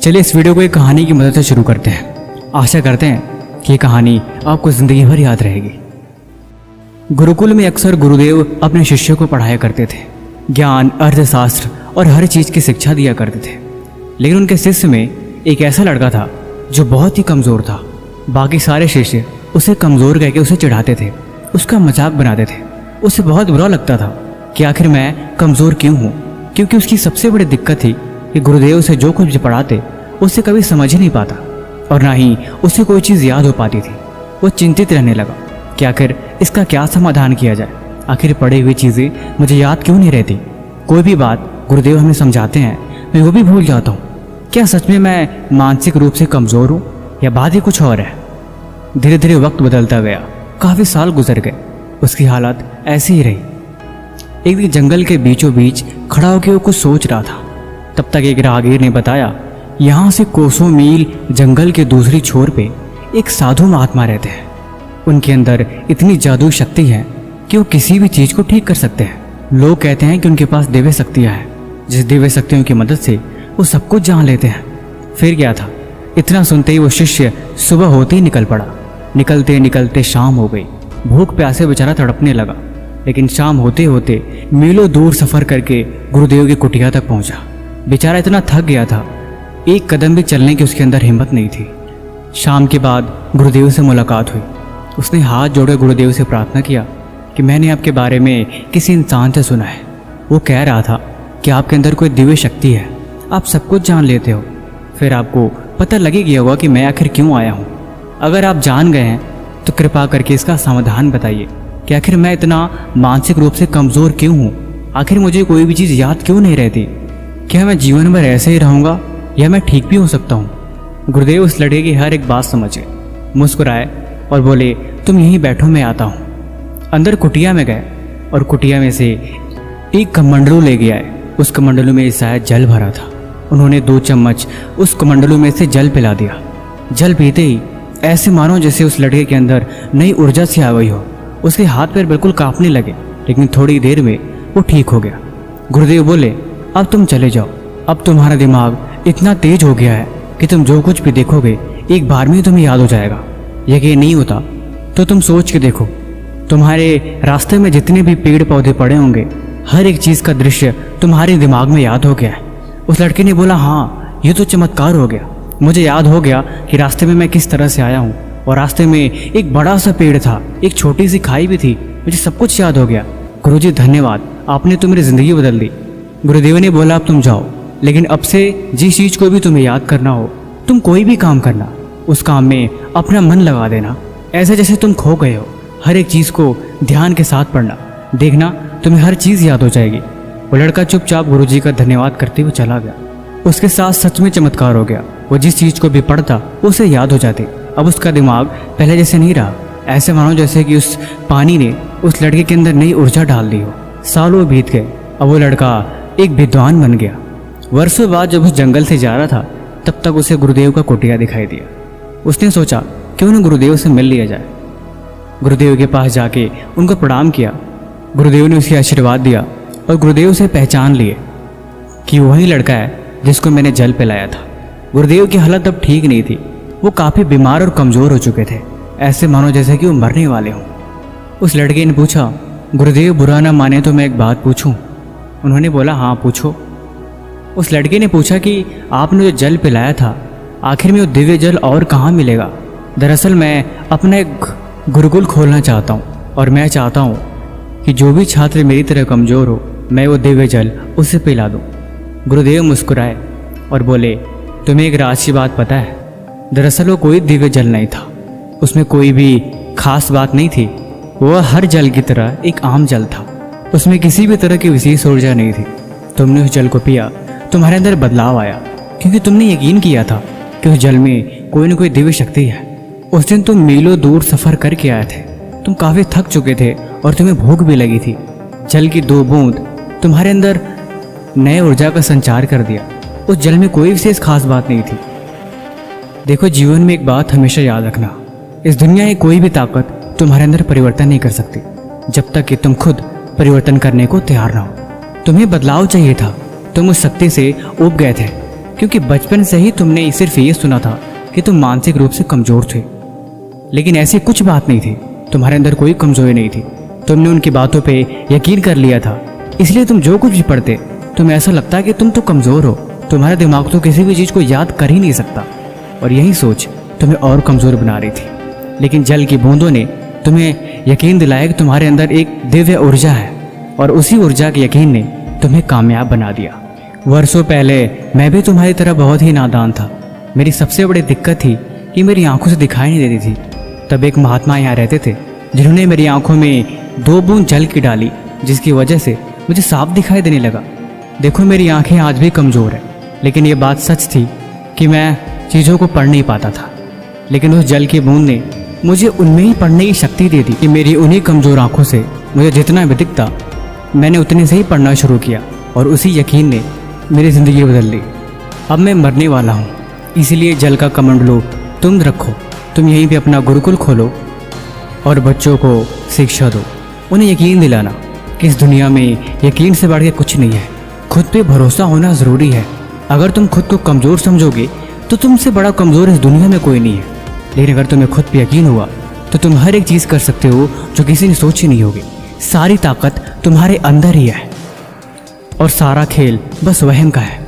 चलिए इस वीडियो को एक कहानी की मदद से शुरू करते हैं। आशा करते हैं कि ये कहानी आपको ज़िंदगी भर याद रहेगी। गुरुकुल में अक्सर गुरुदेव अपने शिष्यों को पढ़ाया करते थे, ज्ञान, अर्थशास्त्र और हर चीज़ की शिक्षा दिया करते थे। लेकिन उनके शिष्य में एक ऐसा लड़का था जो बहुत ही कमज़ोर था। बाकी सारे शिष्य उसे कमज़ोर कहकर उसे चिढ़ाते थे, उसका मजाक बनाते थे। उसे बहुत बुरा लगता था कि आखिर मैं कमज़ोर क्यों हूँ, क्योंकि उसकी सबसे बड़ी दिक्कत थी कि गुरुदेव उसे जो कुछ भी पढ़ाते उसे कभी समझ ही नहीं पाता और ना ही उसे कोई चीज़ याद हो पाती थी। वो चिंतित रहने लगा कि आखिर इसका क्या समाधान किया जाए। आखिर पढ़ी हुई चीज़ें मुझे याद क्यों नहीं रहती। कोई भी बात गुरुदेव हमें समझाते हैं मैं वो भी भूल जाता हूँ। क्या सच में मैं मानसिक रूप से कमज़ोर हूँ या बात ही कुछ और है। धीरे धीरे वक्त बदलता गया, काफ़ी साल गुजर गए। उसकी हालत ऐसी ही रही। एक दिन जंगल के बीचों बीच खड़ा होकर वो कुछ सोच रहा था। तब तक एक राहगीर ने बताया, यहाँ से कोसों मील जंगल के दूसरी छोर पे एक साधु महात्मा रहते हैं। उनके अंदर इतनी जादुई शक्ति है कि वो किसी भी चीज़ को ठीक कर सकते हैं। लोग कहते हैं कि उनके पास दिव्य शक्तियाँ हैं, जिस दिव्य शक्तियों की मदद से वो सब कुछ जान लेते हैं। फिर क्या था, इतना सुनते ही वो शिष्य सुबह होते ही निकल पड़ा। निकलते निकलते शाम हो गई। भूख प्यासे बेचारा तड़पने लगा। लेकिन शाम होते होते मीलों दूर सफ़र करके गुरुदेव की कुटिया तक पहुंचा। बेचारा इतना थक गया था, एक कदम भी चलने की उसके अंदर हिम्मत नहीं थी। शाम के बाद गुरुदेव से मुलाकात हुई। उसने हाथ जोड़कर गुरुदेव से प्रार्थना किया कि मैंने आपके बारे में किसी इंसान से सुना है। वो कह रहा था कि आपके अंदर कोई दिव्य शक्ति है, आप सब कुछ जान लेते हो। फिर आपको पता लग ही गया होगा कि मैं आखिर क्यों आया हूँ। अगर आप जान गए हैं तो कृपा करके इसका समाधान बताइए कि आखिर मैं इतना मानसिक रूप से कमज़ोर क्यों हूँ। आखिर मुझे कोई भी चीज़ याद क्यों नहीं रहती। क्या मैं जीवन भर ऐसे ही रहूँगा या मैं ठीक भी हो सकता हूँ। गुरुदेव उस लड़के की हर एक बात समझे, मुस्कुराए और बोले, तुम यहीं बैठो, मैं आता हूँ। अंदर कुटिया में गए और कुटिया में से एक कमंडलू ले गया है। उस कमंडलू में शायद जल भरा था। उन्होंने 2 चम्मच उस कमंडलू में से जल पिला दिया। जल पीते ही ऐसे मानो जैसे उस लड़के के अंदर नई ऊर्जा सी आ गई हो। उसके हाथ पैर बिल्कुल कांपने लगे, लेकिन थोड़ी देर में वो ठीक हो गया। गुरुदेव बोले, अब तुम चले जाओ। अब तुम्हारा दिमाग इतना तेज हो गया है कि तुम जो कुछ भी देखोगे एक बार में तुम्हें याद हो जाएगा। यकीन नहीं होता तो तुम सोच के देखो, तुम्हारे रास्ते में जितने भी पेड़ पौधे पड़े होंगे, हर एक चीज़ का दृश्य तुम्हारे दिमाग में याद हो गया है। उस लड़के ने बोला, हाँ ये तो चमत्कार हो गया। मुझे याद हो गया कि रास्ते में मैं किस तरह से आया हूँ और रास्ते में एक बड़ा सा पेड़ था, एक छोटी सी खाई भी थी। मुझे सब कुछ याद हो गया। गुरुजी धन्यवाद, आपने तो मेरी ज़िंदगी बदल दी। गुरुदेव ने बोला, अब तुम जाओ, लेकिन अब से जिस चीज़ को भी तुम्हें याद करना हो, तुम कोई भी काम करना, उस काम में अपना मन लगा देना, ऐसे जैसे तुम खो गए हो। हर एक चीज़ को ध्यान के साथ पढ़ना, देखना तुम्हें हर चीज़ याद हो जाएगी। वो लड़का चुपचाप गुरुजी का धन्यवाद करते हुए चला गया। उसके साथ सच में चमत्कार हो गया। वो जिस चीज़ को भी पढ़ता उसे याद हो जाती। अब उसका दिमाग पहले जैसे नहीं रहा। ऐसे मानो जैसे कि उस पानी ने उस लड़के के अंदर नई ऊर्जा डाल दी हो। सालों बीत गए। अब वो लड़का एक विद्वान बन गया। वर्षों बाद जब उस जंगल से जा रहा था, तब तक उसे गुरुदेव का कुटिया दिखाई दिया। उसने सोचा क्यों न गुरुदेव से मिल लिया जाए। गुरुदेव के पास जाके उनको प्रणाम किया। गुरुदेव ने उसे आशीर्वाद दिया और गुरुदेव उसे पहचान लिए कि वही लड़का है जिसको मैंने जल पिलाया था। गुरुदेव की हालत अब ठीक नहीं थी। वो काफ़ी बीमार और कमज़ोर हो चुके थे, ऐसे मानो जैसे कि वो मरने वाले हों। उस लड़के ने पूछा, गुरुदेव बुरा ना माने तो मैं एक बात पूछूं? उन्होंने बोला, हाँ पूछो। उस लड़के ने पूछा कि आपने जो जल पिलाया था, आखिर में वो दिव्य जल और कहाँ मिलेगा? दरअसल मैं अपना एक गुरुकुल खोलना चाहता हूँ और मैं चाहता हूँ कि जो भी छात्र मेरी तरह कमज़ोर हो, मैं वो दिव्य जल उसे पिला दूँ। गुरुदेव मुस्कुराए और बोले, तुम्हें एक राज की बात पता है? दरअसल वो कोई दिव्य जल नहीं था, उसमें कोई भी खास बात नहीं थी। वह हर जल की तरह एक आम जल था। उसमें किसी भी तरह की विशेष ऊर्जा नहीं थी। तुमने उस जल को पिया, तुम्हारे अंदर बदलाव आया, क्योंकि तुमने यकीन किया था कि उस जल में कोई न कोई दिव्य शक्ति है। उस दिन तुम मीलों दूर सफ़र करके आए थे। तुम काफ़ी थक चुके थे और तुम्हें भूख भी लगी थी। जल की 2 बूंद तुम्हारे अंदर नए ऊर्जा का संचार कर दिया। उस जल में कोई विशेष खास बात नहीं थी। देखो, जीवन में एक बात हमेशा याद रखना, इस दुनिया की कोई भी ताकत तुम्हारे अंदर परिवर्तन नहीं कर सकती जब तक कि तुम खुद परिवर्तन करने को तैयार ना हो। तुम्हें बदलाव चाहिए था, तुम उस शक्ति से ऊब गए थे क्योंकि बचपन से ही तुमने सिर्फ ये सुना था कि तुम मानसिक रूप से कमज़ोर थे। लेकिन ऐसी कुछ बात नहीं थी, तुम्हारे अंदर कोई कमज़ोरी नहीं थी। तुमने उनकी बातों पे यकीन कर लिया था, इसलिए तुम जो कुछ भी पढ़ते तुम्हें ऐसा लगता है कि तुम तो कमज़ोर हो। तुम्हारा दिमाग तो किसी भी चीज़ को याद कर ही नहीं सकता, और यही सोच तुम्हें और कमज़ोर बना रही थी। लेकिन जल की बूंदों ने तुम्हें यकीन दिलाया कि तुम्हारे अंदर एक दिव्य ऊर्जा है, और उसी ऊर्जा के यकीन ने तुम्हें कामयाब बना दिया। वर्षों पहले मैं भी तुम्हारी तरह बहुत ही नादान था। मेरी सबसे बड़ी दिक्कत थी कि मेरी आंखों से दिखाई नहीं देती थी। तब एक महात्मा यहाँ रहते थे जिन्होंने मेरी आंखों में 2 बूंद जल की डाली, जिसकी वजह से मुझे साफ दिखाई देने लगा। देखो मेरी आंखें आज भी कमज़ोर है, लेकिन ये बात सच थी कि मैं चीज़ों को पढ़ नहीं पाता था। लेकिन उस जल की बूंद ने मुझे उनमें ही पढ़ने की शक्ति दे दी कि मेरी उन्हीं कमज़ोर आंखों से मुझे जितना भी दिखता मैंने उतने से ही पढ़ना शुरू किया, और उसी यकीन ने मेरी ज़िंदगी बदल ली। अब मैं मरने वाला हूँ, इसीलिए जल का कमंडलू तुम रखो। तुम यहीं पे अपना गुरुकुल खोलो और बच्चों को शिक्षा दो। उन्हें यकीन दिलाना कि इस दुनिया में यकीन से बढ़ के कुछ नहीं है। खुद पे भरोसा होना ज़रूरी है। अगर तुम खुद को कमज़ोर समझोगे तो तुमसे बड़ा कमज़ोर इस दुनिया में कोई नहीं है। लेकिन अगर तुम्हें खुद पे यकीन हुआ तो तुम हर एक चीज़ कर सकते हो जो किसी ने सोची नहीं होगी। सारी ताकत तुम्हारे अंदर ही है, और सारा खेल बस वहम का है।